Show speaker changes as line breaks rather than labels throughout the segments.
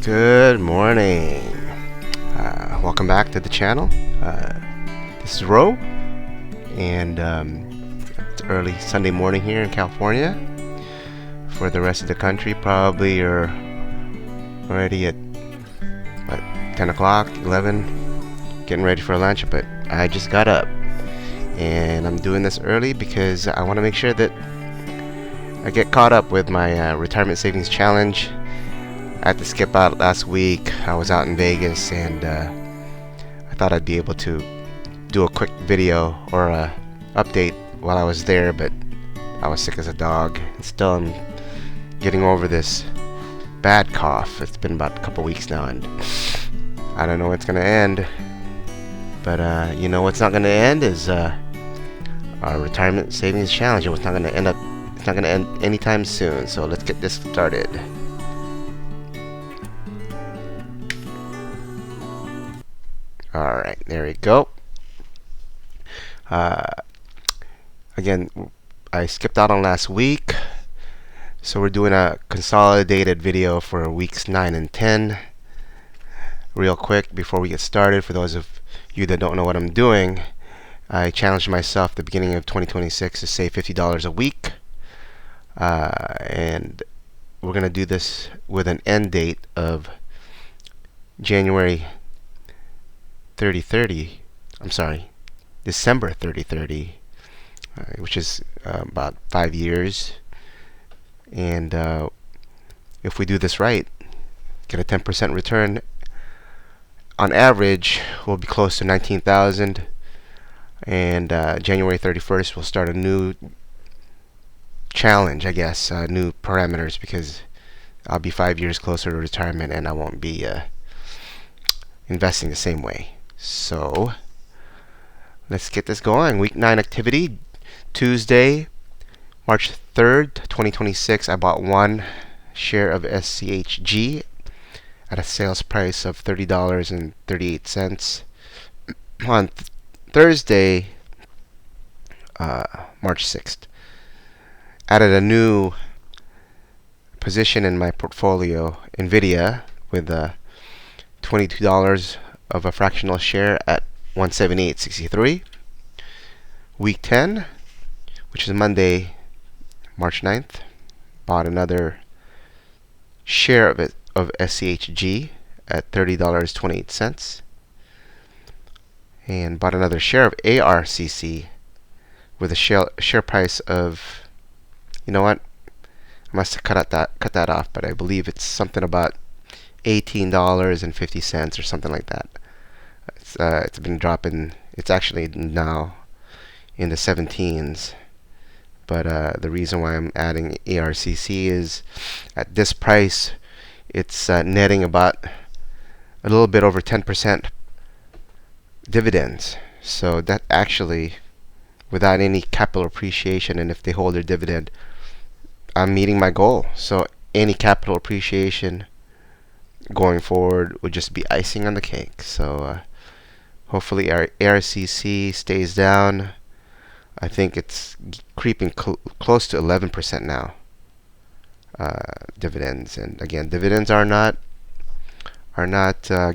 Good morning. Welcome back to the channel. This is Ro, and it's early Sunday morning here in California. For the rest of the country, probably you're already at 10 o'clock, 11, getting ready for lunch. But I just got up, and I'm doing this early because I want to make sure that I get caught up with my retirement savings challenge. I had to skip out last week. I was out in Vegas, and I thought I'd be able to do a quick video or a update while I was there, but I was sick as a dog. And still I'm getting over this bad cough. It's been about a couple weeks now, and I don't know when it's gonna end. But you know what's not gonna end is our retirement savings challenge. It's not gonna end anytime soon. So let's get this started. Alright, there we go. Again, I skipped out on last week, so we're doing a consolidated video for weeks 9 and 10. Real quick before we get started, for those of you that don't know what I'm doing, I challenged myself at the beginning of 2026 to save $50 a week, and we're going to do this with an end date of December 30/30, which is about 5 years. And if we do this right, get a 10% return, on average we'll be close to 19,000. And January 31st we'll start a new challenge, I guess, new parameters, because I'll be 5 years closer to retirement and I won't be investing the same way. So let's get this going. Week 9 activity, Tuesday, March 3rd, 2026. I bought one share of SCHG at a sales price of $30.38. On Thursday, March 6th, added a new position in my portfolio, Nvidia, with $22 of a fractional share at 178.63. Week 10, which is Monday, March 9th, bought another share of SCHG at $30.28, and bought another share of ARCC with a share price of, you know what, I must have cut that off, but I believe it's something about $18.50 or something like that. It's been dropping. It's actually now in the 17s. But the reason why I'm adding ARCC is at this price, it's netting about a little bit over 10% dividends. So that actually, without any capital appreciation, and if they hold their dividend, I'm meeting my goal. So any capital appreciation going forward would just be icing on the cake. So hopefully our ARCC stays down. I think it's creeping close to 11% now, dividends. And again, dividends are not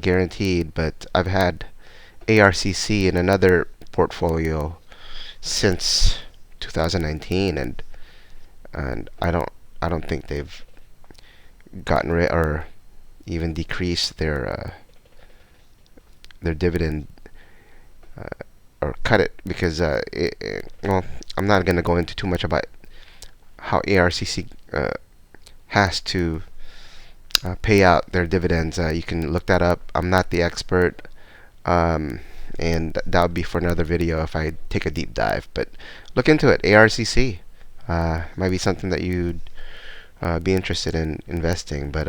guaranteed, but I've had ARCC in another portfolio since 2019, and I don't think they've gotten rid or even decrease their dividend or cut it, because well, I'm not going to go into too much about how ARCC has to pay out their dividends. You can look that up. I'm not the expert, and that would be for another video if I take a deep dive. But look into it. ARCC might be something that you'd be interested in investing. But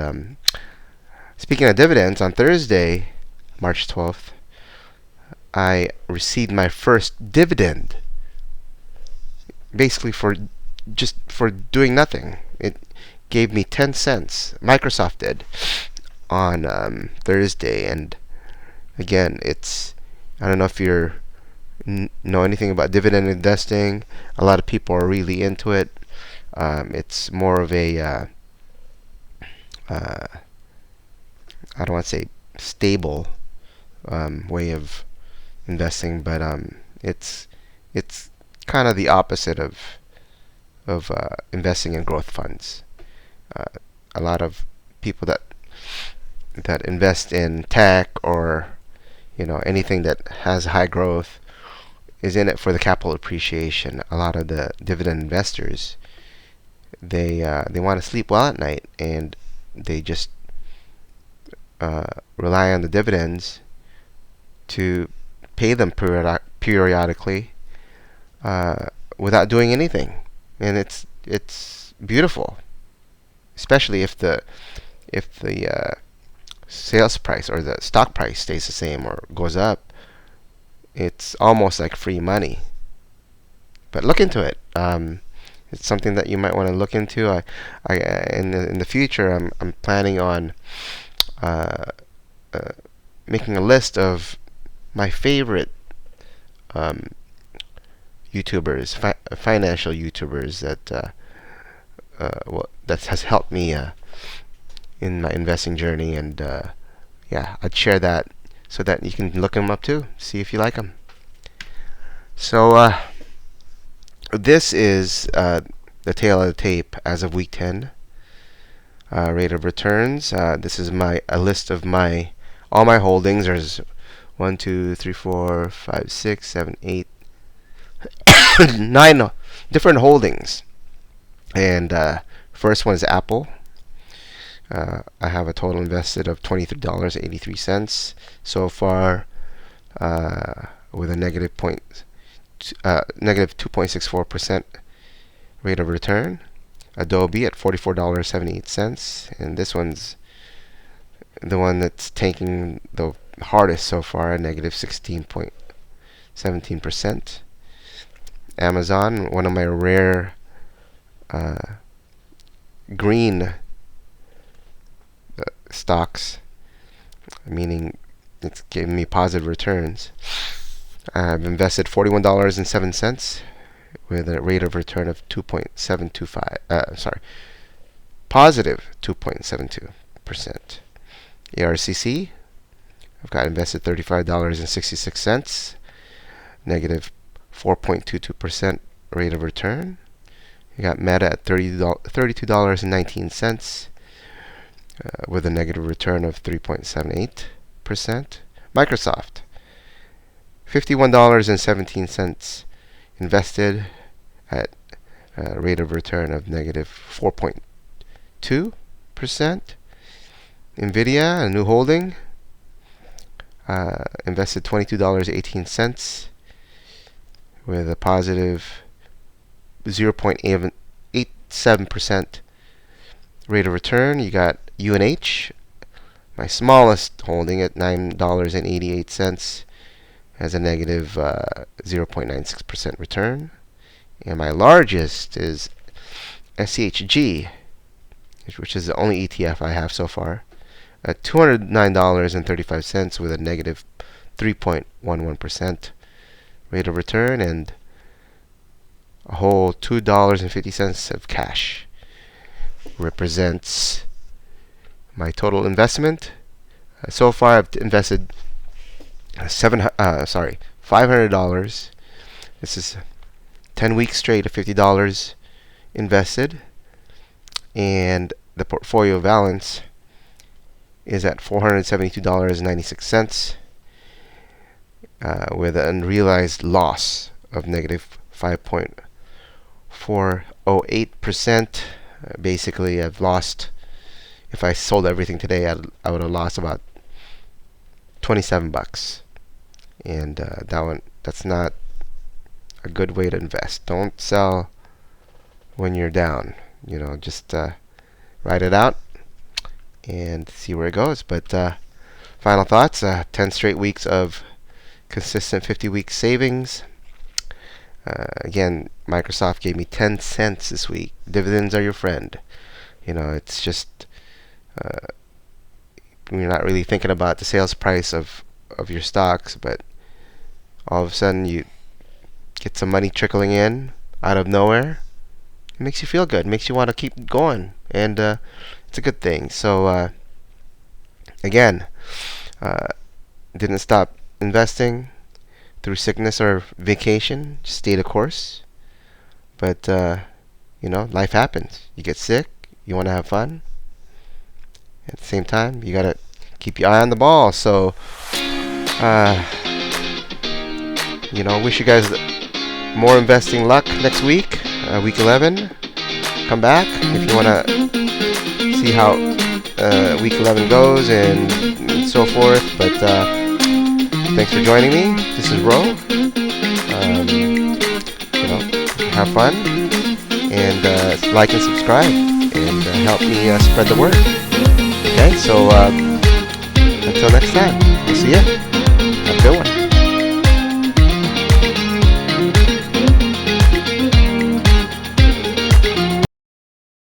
speaking of dividends, on Thursday, March 12th, I received my first dividend, basically for doing nothing. It gave me 10 cents. Microsoft did on Thursday. And again, I don't know if you know anything about dividend investing. A lot of people are really into it. It's more of a I don't want to say stable way of investing, but it's it's kind of the opposite of investing in growth funds. Uh, a lot of people that invest in tech or anything that has high growth is in it for the capital appreciation. A lot of the dividend investors, they want to sleep well at night, and they just rely on the dividends to pay them periodically without doing anything, and it's beautiful, especially if the sales price or the stock price stays the same or goes up. It's almost like free money. But look into it. It's something that you might want to look into. In the future, I'm planning on uh, uh, making a list of my favorite um, YouTubers, financial YouTubers that has helped me in my investing journey, and yeah, I'd share that so that you can look them up too, see if you like them. So this is the tail of the tape as of week 10. Rate of returns. This is a list of all my holdings. There's 1, 2, 3, 4, 5, 6, 7, 8, 9 different holdings. And first one is Apple. I have a total invested of $23.83 so far, with a negative 2.64% rate of return. Adobe at $44.78, and this one's the one that's tanking the hardest so far, a negative 16.17%. Amazon, one of my rare green stocks, meaning it's giving me positive returns. I've invested $41.07 with a rate of return of 2.725. Positive 2.72%. ARCC, I've got invested $35.66, negative 4.22% rate of return. You got Meta at $32.19, with a negative return of 3.78%. Microsoft, $51.17 invested at a rate of return of negative 4.2%. Nvidia, a new holding, invested $22.18 with a positive 0.87% rate of return. You got UNH, my smallest holding, at $9.88, has a negative 0.96% return. And my largest is SCHG, which is the only ETF I have so far, at $209.35 with a negative 3.11% rate of return, and a whole $2.50 of cash represents my total investment. So far, I've invested $500. This is 10 weeks straight of $50 invested, and the portfolio balance is at $472.96, with an unrealized loss of negative 5.408%. Basically, I've lost, if I sold everything today, I would have lost about $27. And that's not a good way to invest. Don't sell when you're down. Just ride it out and see where it goes. But final thoughts: 10 straight weeks of consistent 50-week savings. Again, Microsoft gave me 10 cents this week. Dividends are your friend. It's just you're not really thinking about the sales price of your stocks, but all of a sudden you get some money trickling in out of nowhere. It makes you feel good. It makes you want to keep going, and it's a good thing. So again, uh, didn't stop investing through sickness or vacation. Just stayed the course. But life happens. You get sick. You want to have fun. At the same time, you gotta keep your eye on the ball. So, wish you guys more investing luck next week, week 11. Come back if you wanna see how week 11 goes and so forth. But thanks for joining me. This is Ro. Have fun and like and subscribe and help me spread the word. Okay, so until next time, we'll see ya.